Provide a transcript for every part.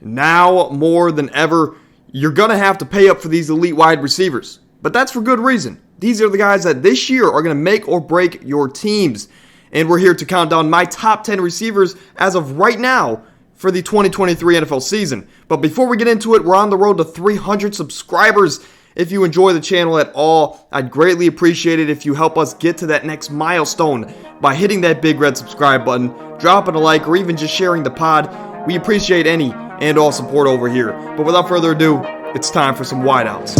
Now more than ever, you're going to have to pay up for these elite wide receivers. But that's for good reason. These are the guys that this year are going to make or break your teams. And we're here to count down my top 10 receivers as of right now for the 2023 NFL season. But before we get into it, we're on the road to 300 subscribers. If you enjoy the channel at all, I'd greatly appreciate it if you help us get to that next milestone by hitting that big red subscribe button, dropping a like, or even just sharing the pod. We appreciate any and all support over here. But without further ado, it's time for some wideouts.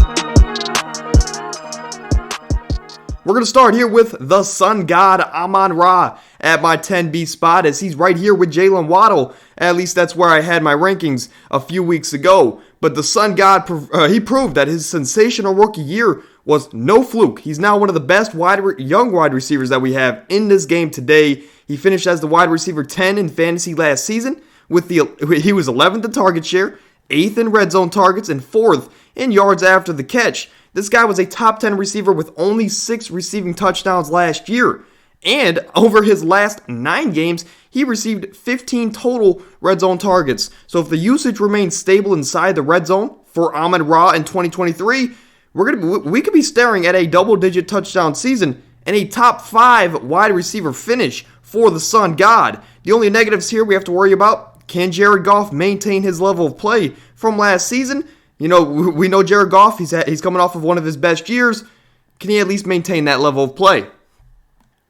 We're going to start here with the Sun God, Amon-Ra, at my 10B spot, as he's right here with Jaylen Waddle. At least that's where I had my rankings a few weeks ago. But the Sun God, he proved that his sensational rookie year was no fluke. He's now one of the best young wide receivers that we have in this game today. He finished as the wide receiver 10 in fantasy last season. He was 11th in target share, 8th in red zone targets, and 4th in yards after the catch. This guy was a top 10 receiver with only 6 receiving touchdowns last year. And over his last 9 games, he received 15 total red zone targets. So if the usage remains stable inside the red zone for Amon-Ra in 2023, we could be staring at a double-digit touchdown season and a top 5 wide receiver finish for the Sun God. The only negatives here we have to worry about: can Jared Goff maintain his level of play from last season? You know, we know Jared Goff, he's coming off of one of his best years. Can he at least maintain that level of play?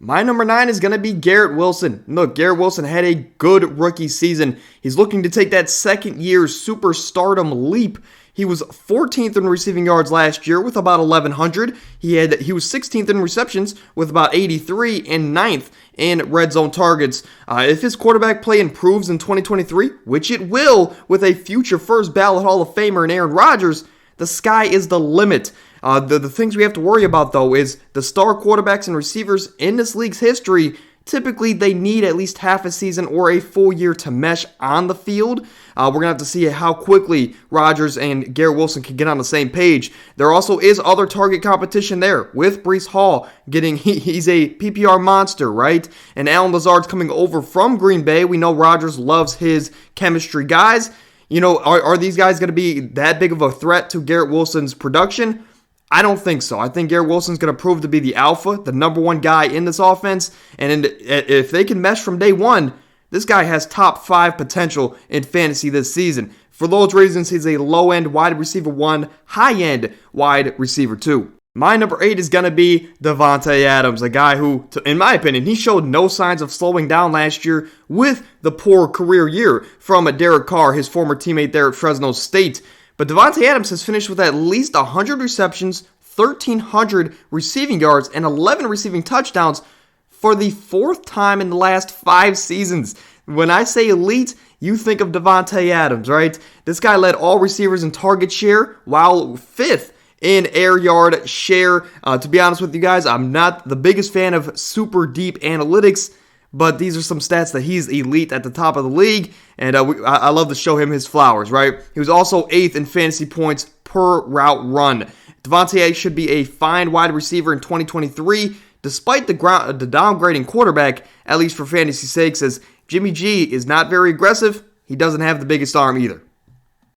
My number 9 is going to be Garrett Wilson. Look, Garrett Wilson had a good rookie season. He's looking to take that second-year superstardom leap. He was 14th in receiving yards last year with about 1,100. He was 16th in receptions with about 83 and 9th in red zone targets. If his quarterback play improves in 2023, which it will with a future first ballot Hall of Famer in Aaron Rodgers, the sky is the limit. The things we have to worry about, though, is the star quarterbacks and receivers in this league's history. Typically, they need at least half a season or a full year to mesh on the field. We're going to have to see how quickly Rodgers and Garrett Wilson can get on the same page. There also is other target competition there with Breece Hall he's a PPR monster, right? And Allen Lazard's coming over from Green Bay. We know Rodgers loves his chemistry guys. You know, are these guys going to be that big of a threat to Garrett Wilson's production? I don't think so. I think Garrett Wilson's going to prove to be the alpha, the number one guy in this offense. And if they can mesh from day one, this guy has top 5 potential in fantasy this season. For those reasons, he's a low-end wide receiver 1, high-end wide receiver 2. My number 8 is going to be Davante Adams, a guy who, in my opinion, he showed no signs of slowing down last year with the poor career year from Derek Carr, his former teammate there at Fresno State. But Davante Adams has finished with at least 100 receptions, 1,300 receiving yards, and 11 receiving touchdowns for the 4th time in the last 5 seasons. When I say elite, you think of Davante Adams, right? This guy led all receivers in target share, while 5th in air yard share. To be honest with you guys, I'm not the biggest fan of super deep analytics, but these are some stats that he's elite at the top of the league, and I love to show him his flowers, right? He was also 8th in fantasy points per route run. Davante should be a fine wide receiver in 2023, despite the downgrading quarterback, at least for fantasy sakes, as Jimmy G is not very aggressive. He doesn't have the biggest arm either.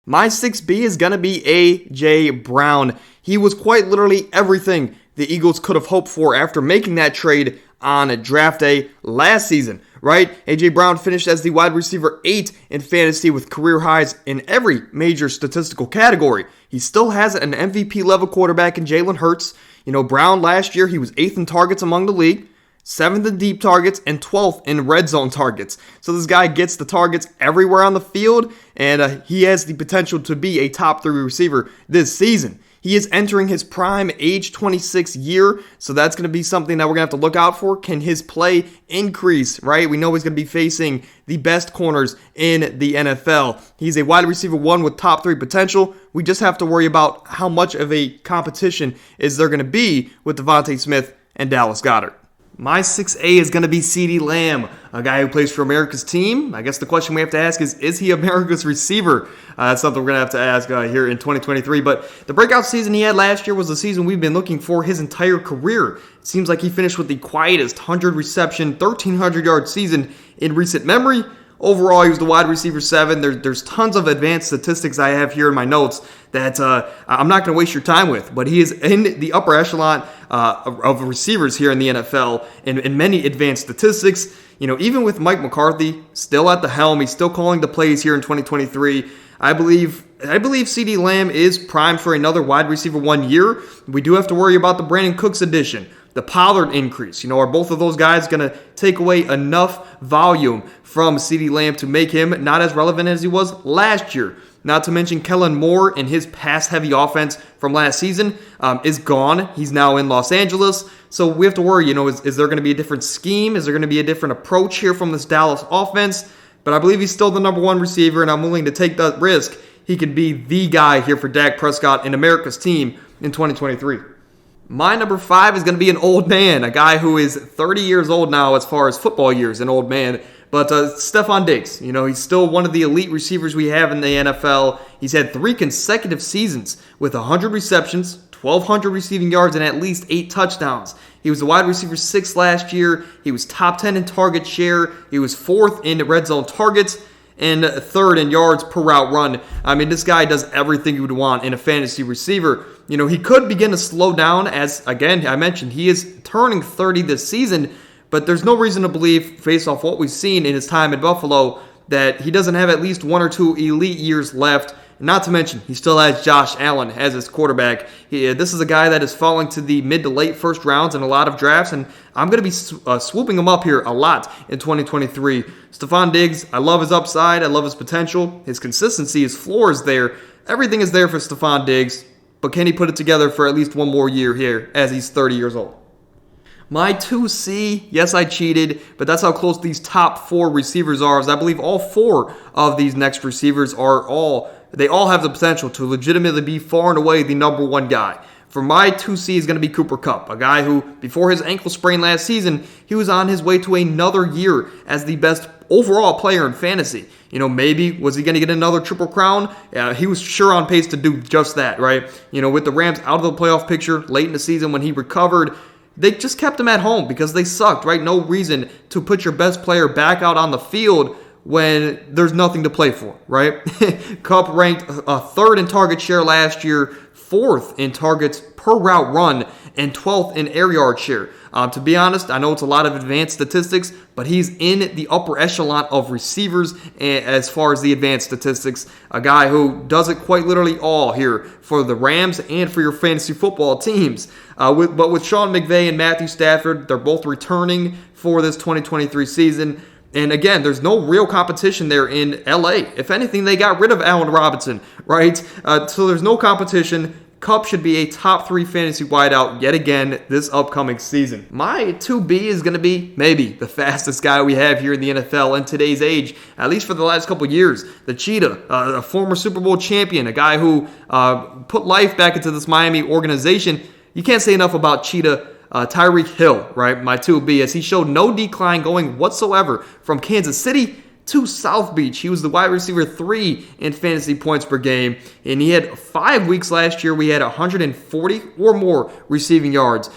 My 6B is going to be A.J. Brown. He was quite literally everything the Eagles could have hoped for after making that trade on draft day last season, right? A.J. Brown finished as the wide receiver 8 in fantasy with career highs in every major statistical category. He still has an MVP level quarterback in Jalen Hurts. You know, Brown last year, he was 8th in targets among the league, 7th in deep targets, and 12th in red zone targets. So this guy gets the targets everywhere on the field, and he has the potential to be a top 3 receiver this season. He is entering his prime age 26 year, so that's going to be something that we're going to have to look out for. Can his play increase, right? We know he's going to be facing the best corners in the NFL. He's a wide receiver 1 with top 3 potential. We just have to worry about how much of a competition is there going to be with Devontae Smith and Dallas Goedert. My 6A is going to be CeeDee Lamb, a guy who plays for America's team. I guess the question we have to ask is he America's receiver? That's something we're going to have to ask here in 2023. But the breakout season he had last year was the season we've been looking for his entire career. It seems like he finished with the quietest 100 reception, 1,300 yard season in recent memory. Overall, he was the wide receiver 7. There's tons of advanced statistics I have here in my notes that I'm not going to waste your time with, but he is in the upper echelon of receivers here in the NFL in many advanced statistics. Even with Mike McCarthy still at the helm, he's still calling the plays here in 2023. I believe CeeDee Lamb is primed for another wide receiver 1 year. We do have to worry about the Brandon Cooks addition, the Pollard increase. Are both of those guys going to take away enough volume from CeeDee Lamb to make him not as relevant as he was last year? Not to mention Kellen Moore and his pass-heavy offense from last season is gone. He's now in Los Angeles. So we have to worry, is there going to be a different scheme? Is there going to be a different approach here from this Dallas offense? But I believe he's still the number 1 receiver, and I'm willing to take that risk. He could be the guy here for Dak Prescott and America's team in 2023. My number 5 is going to be an old man, a guy who is 30 years old now as far as football years, an old man. But Stefon Diggs, he's still one of the elite receivers we have in the NFL. He's had 3 consecutive seasons with 100 receptions, 1,200 receiving yards, and at least 8 touchdowns. He was the wide receiver 6 last year. He was top 10 in target share. He was 4th in red zone targets and 3rd in yards per route run. I mean, this guy does everything you would want in a fantasy receiver. He could begin to slow down as, again, I mentioned, he is turning 30 this season, but there's no reason to believe, based off what we've seen in his time in Buffalo, that he doesn't have at least 1 or 2 elite years left. Not to mention, he still has Josh Allen as his quarterback. This is a guy that is falling to the mid to late first rounds in a lot of drafts, and I'm going to be swooping him up here a lot in 2023. Stefon Diggs, I love his upside. I love his potential. His consistency, his floor is there. Everything is there for Stefon Diggs, but can he put it together for at least 1 more year here as he's 30 years old? My 2C, yes, I cheated, but that's how close these top 4 receivers are. As I believe all 4 of these next receivers they all have the potential to legitimately be far and away the number 1 guy. For my 2C is going to be Cooper Kupp, a guy who, before his ankle sprain last season, he was on his way to another year as the best overall player in fantasy. Maybe was he going to get another triple crown? He was sure on pace to do just that, right? With the Rams out of the playoff picture late in the season when he recovered, they just kept him at home because they sucked, right? No reason to put your best player back out on the field when there's nothing to play for, right? Kupp ranked 3rd in target share last year, 4th in targets per route run, and 12th in air yard share. To be honest, I know it's a lot of advanced statistics, but he's in the upper echelon of receivers as far as the advanced statistics. A guy who does it quite literally all here for the Rams and for your fantasy football teams. But with Sean McVay and Matthew Stafford, they're both returning for this 2023 season. And again, there's no real competition there in LA. If anything, they got rid of Allen Robinson, right? So there's no competition. Kupp should be a top 3 fantasy wideout yet again this upcoming season. My 2B is going to be maybe the fastest guy we have here in the NFL in today's age, at least for the last couple years. The Cheetah, a former Super Bowl champion, a guy who put life back into this Miami organization. You can't say enough about Cheetah. Tyreek Hill, right? My 2B, as he showed no decline going whatsoever from Kansas City to South Beach. He was the wide receiver 3 in fantasy points per game, and he had 5 weeks last year. We had 140 or more receiving yards.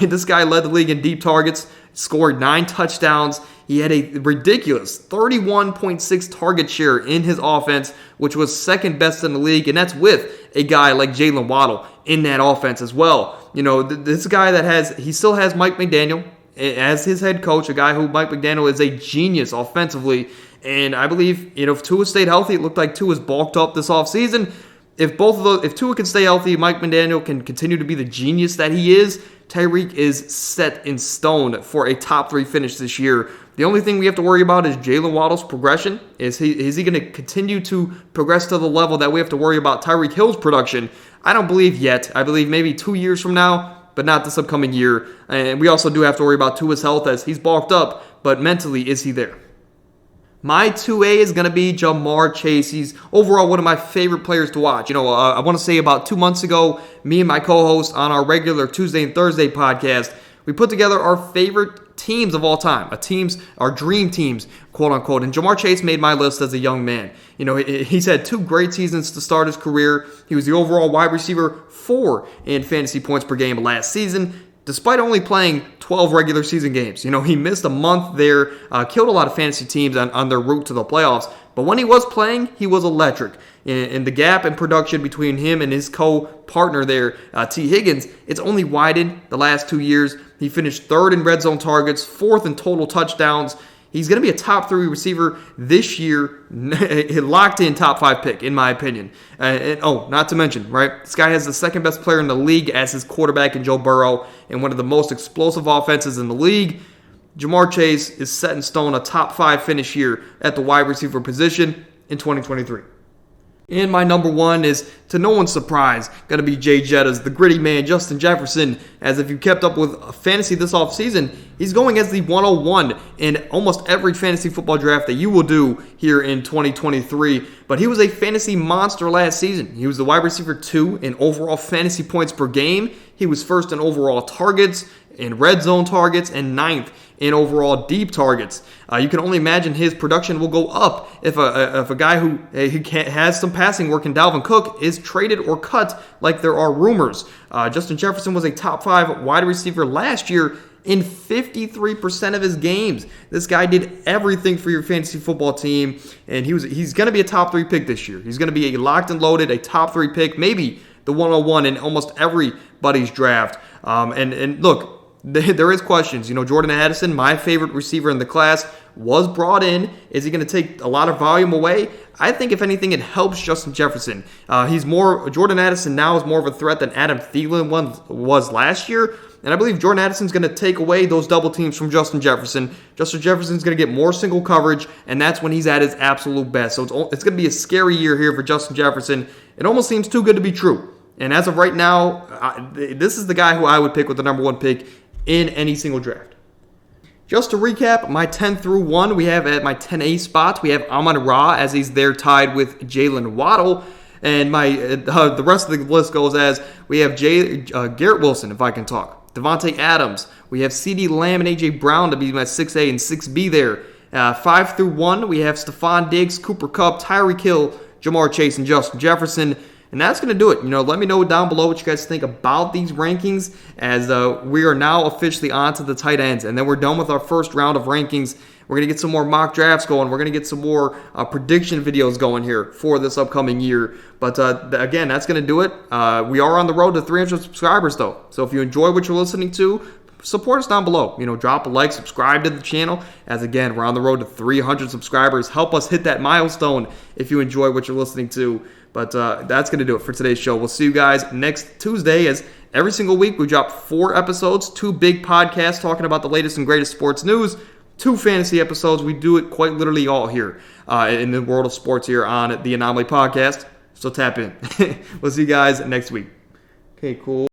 This guy led the league in deep targets, scored 9 touchdowns. He had a ridiculous 31.6 target share in his offense, which was 2nd best in the league, and that's with a guy like Jalen Waddle in that offense as well. This guy he still has Mike McDaniel as his head coach, a guy who Mike McDaniel is a genius offensively. And I believe, if Tua stayed healthy, it looked like Tua's bulked up this offseason. If Tua can stay healthy, Mike McDaniel can continue to be the genius that he is. Tyreek is set in stone for a top 3 finish this year. The only thing we have to worry about is Jalen Waddle's progression. Is he going to continue to progress to the level that we have to worry about Tyreek Hill's production? I don't believe yet. I believe maybe 2 years from now, but not this upcoming year. And we also do have to worry about Tua's health as he's bulked up, but mentally, is he there? My 2A is going to be Ja'Marr Chase. He's overall one of my favorite players to watch. I want to say about 2 months ago, me and my co-host on our regular Tuesday and Thursday podcast, we put together our favorite teams of all time, our dream teams, quote unquote. And Ja'Marr Chase made my list as a young man. He's had 2 great seasons to start his career. He was the overall wide receiver 4 in fantasy points per game last season. despite only playing 12 regular season games. He missed a month there, killed a lot of fantasy teams on their route to the playoffs. But when he was playing, he was electric. And the gap in production between him and his co-partner there, T. Higgins, it's only widened the last 2 years. He finished third in red zone targets, fourth in total touchdowns. He's going to be a top 3 receiver this year, locked in top 5 pick, in my opinion. Not to mention, right, this guy has the second best player in the league as his quarterback in Joe Burrow and one of the most explosive offenses in the league. Ja'Marr Chase is set in stone a top 5 finish here at the wide receiver position in 2023. And my number 1 is, to no one's surprise, going to be Jay Jettas, the gritty man, Justin Jefferson. As if you kept up with fantasy this offseason, he's going as the 101 in almost every fantasy football draft that you will do here in 2023. But he was a fantasy monster last season. He was the wide receiver 2 in overall fantasy points per game. He was first in overall targets, in red zone targets, and 9th in overall deep targets. You can only imagine his production will go up if a guy who has some passing work in Dalvin Cook is traded or cut like there are rumors. Justin Jefferson was a top 5 wide receiver last year in 53% of his games. This guy did everything for your fantasy football team, and he's going to be a top 3 pick this year. He's going to be a locked and loaded, a top 3 pick, maybe the 101 in almost everybody's draft. And look, there is questions. Jordan Addison, my favorite receiver in the class, was brought in. Is he going to take a lot of volume away? I think, if anything, it helps Justin Jefferson. Jordan Addison now is more of a threat than Adam Thielen was last year. And I believe Jordan Addison's going to take away those double teams from Justin Jefferson. Justin Jefferson's going to get more single coverage, and that's when he's at his absolute best. So it's going to be a scary year here for Justin Jefferson. It almost seems too good to be true. And as of right now, this is the guy who I would pick with the number 1 pick in any single draft. Just to recap, my 10 through 1, we have at my 10A spot, we have Amon-Ra as he's there tied with Jalen Waddle. And the rest of the list goes as, we have Garrett Wilson, if I can talk, Devontae Adams. We have CeeDee Lamb and A.J. Brown to be my 6A and 6B there. 5 through 1, we have Stephon Diggs, Cooper Kupp, Tyreek Hill, Ja'Marr Chase, and Justin Jefferson. And that's going to do it. Let me know down below what you guys think about these rankings, as we are now officially on to the tight ends. And then we're done with our first round of rankings. We're going to get some more mock drafts going. We're going to get some more prediction videos going here for this upcoming year. But again, that's going to do it. We are on the road to 300 subscribers, though. So if you enjoy what you're listening to, support us down below. Drop a like, subscribe to the channel. As again, we're on the road to 300 subscribers. Help us hit that milestone if you enjoy what you're listening to. But that's going to do it for today's show. We'll see you guys next Tuesday, as every single week we drop 4 episodes, 2 big podcasts talking about the latest and greatest sports news, 2 fantasy episodes. We do it quite literally all here in the world of sports here on the Anomaly Podcast. So tap in. We'll see you guys next week. Okay, cool.